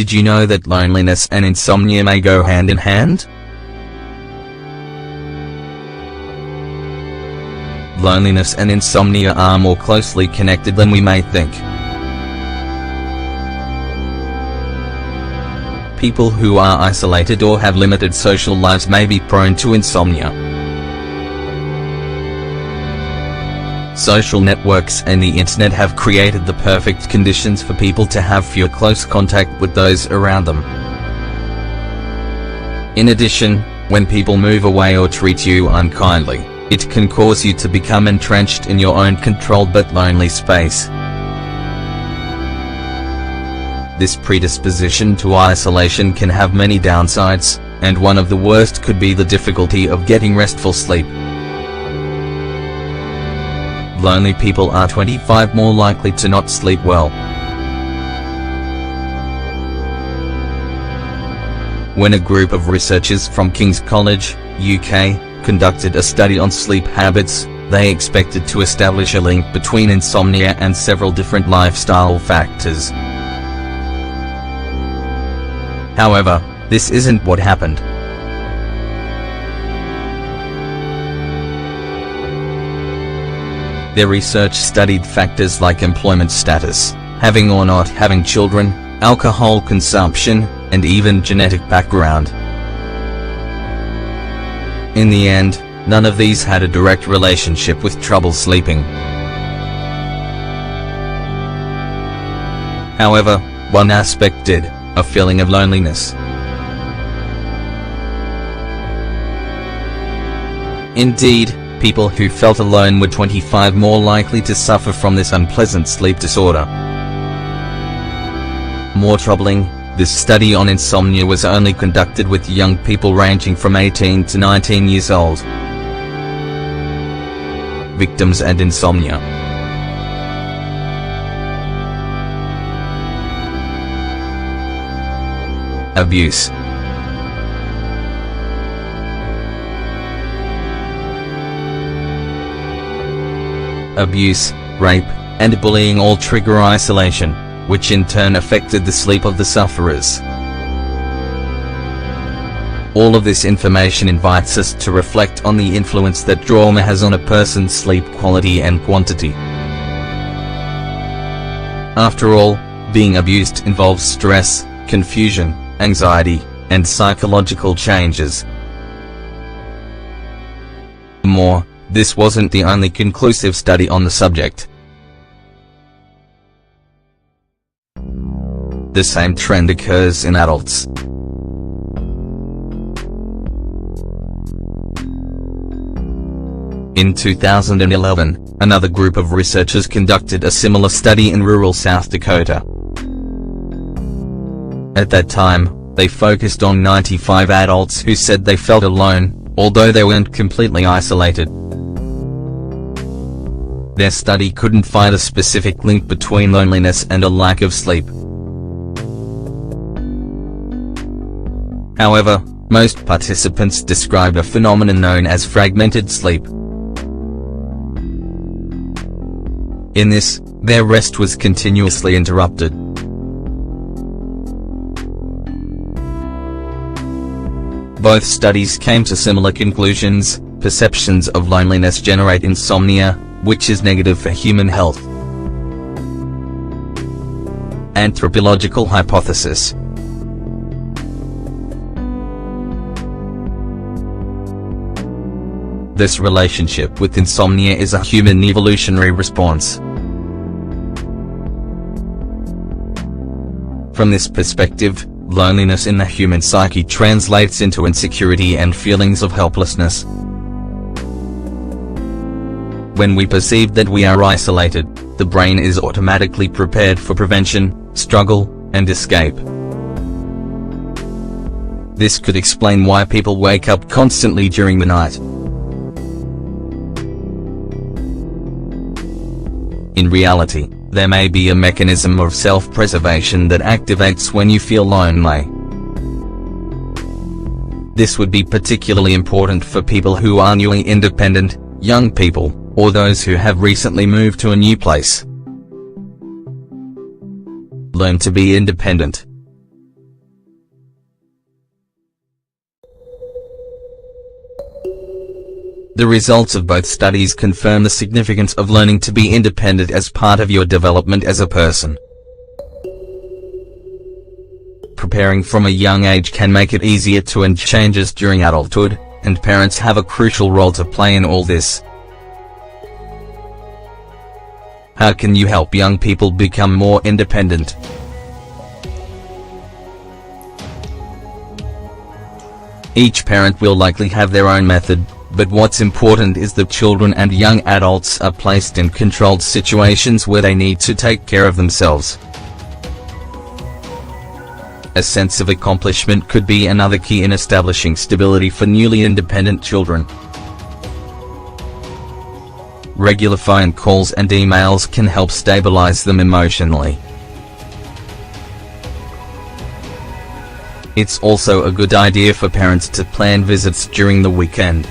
Did you know that loneliness and insomnia may go hand in hand? Loneliness and insomnia are more closely connected than we may think. People who are isolated or have limited social lives may be prone to insomnia. Social networks and the internet have created the perfect conditions for people to have fewer close contact with those around them. In addition, when people move away or treat you unkindly, it can cause you to become entrenched in your own controlled but lonely space. This predisposition to isolation can have many downsides, and one of the worst could be the difficulty of getting restful sleep. Lonely people are 25% more likely to not sleep well. When a group of researchers from King's College, UK, conducted a study on sleep habits, they expected to establish a link between insomnia and several different lifestyle factors. However, this isn't what happened. Their research studied factors like employment status, having or not having children, alcohol consumption, and even genetic background. In the end, none of these had a direct relationship with trouble sleeping. However, one aspect did: a feeling of loneliness. Indeed, people who felt alone were 25% more likely to suffer from this unpleasant sleep disorder. More troubling, this study on insomnia was only conducted with young people ranging from 18 to 19 years old. Victims and insomnia. Abuse. Abuse, rape, and bullying all trigger isolation, which in turn affected the sleep of the sufferers. All of this information invites us to reflect on the influence that trauma has on a person's sleep quality and quantity. After all, being abused involves stress, confusion, anxiety, and psychological changes. More, this wasn't the only conclusive study on the subject. The same trend occurs in adults. In 2011, another group of researchers conducted a similar study in rural South Dakota. At that time, they focused on 95 adults who said they felt alone, although they weren't completely isolated. Their study couldn't find a specific link between loneliness and a lack of sleep. However, most participants described a phenomenon known as fragmented sleep. In this, their rest was continuously interrupted. Both studies came to similar conclusions: perceptions of loneliness generate insomnia, which is negative for human health. Anthropological hypothesis. This relationship with insomnia is a human evolutionary response. From this perspective, loneliness in the human psyche translates into insecurity and feelings of helplessness. When we perceive that we are isolated, the brain is automatically prepared for prevention, struggle, and escape. This could explain why people wake up constantly during the night. In reality, there may be a mechanism of self-preservation that activates when you feel lonely. This would be particularly important for people who are newly independent, young people, or those who have recently moved to a new place. Learn to be independent. The results of both studies confirm the significance of learning to be independent as part of your development as a person. Preparing from a young age can make it easier to end changes during adulthood, and parents have a crucial role to play in all this. How can you help young people become more independent? Each parent will likely have their own method, but what's important is that children and young adults are placed in controlled situations where they need to take care of themselves. A sense of accomplishment could be another key in establishing stability for newly independent children. Regular phone calls and emails can help stabilize them emotionally. It's also a good idea for parents to plan visits during the weekend.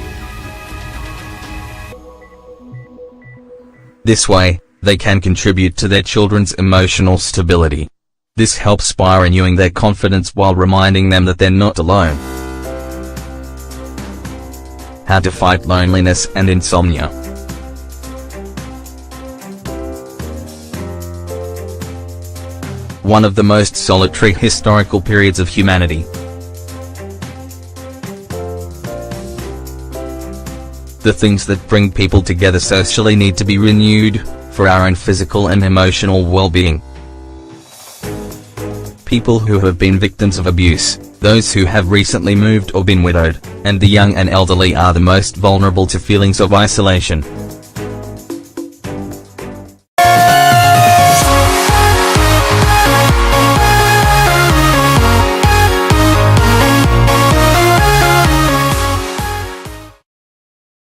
This way, they can contribute to their children's emotional stability. This helps by renewing their confidence while reminding them that they're not alone. How to fight loneliness and insomnia. One of the most solitary historical periods of humanity. The things that bring people together socially need to be renewed, for our own physical and emotional well-being. People who have been victims of abuse, those who have recently moved or been widowed, and the young and elderly are the most vulnerable to feelings of isolation.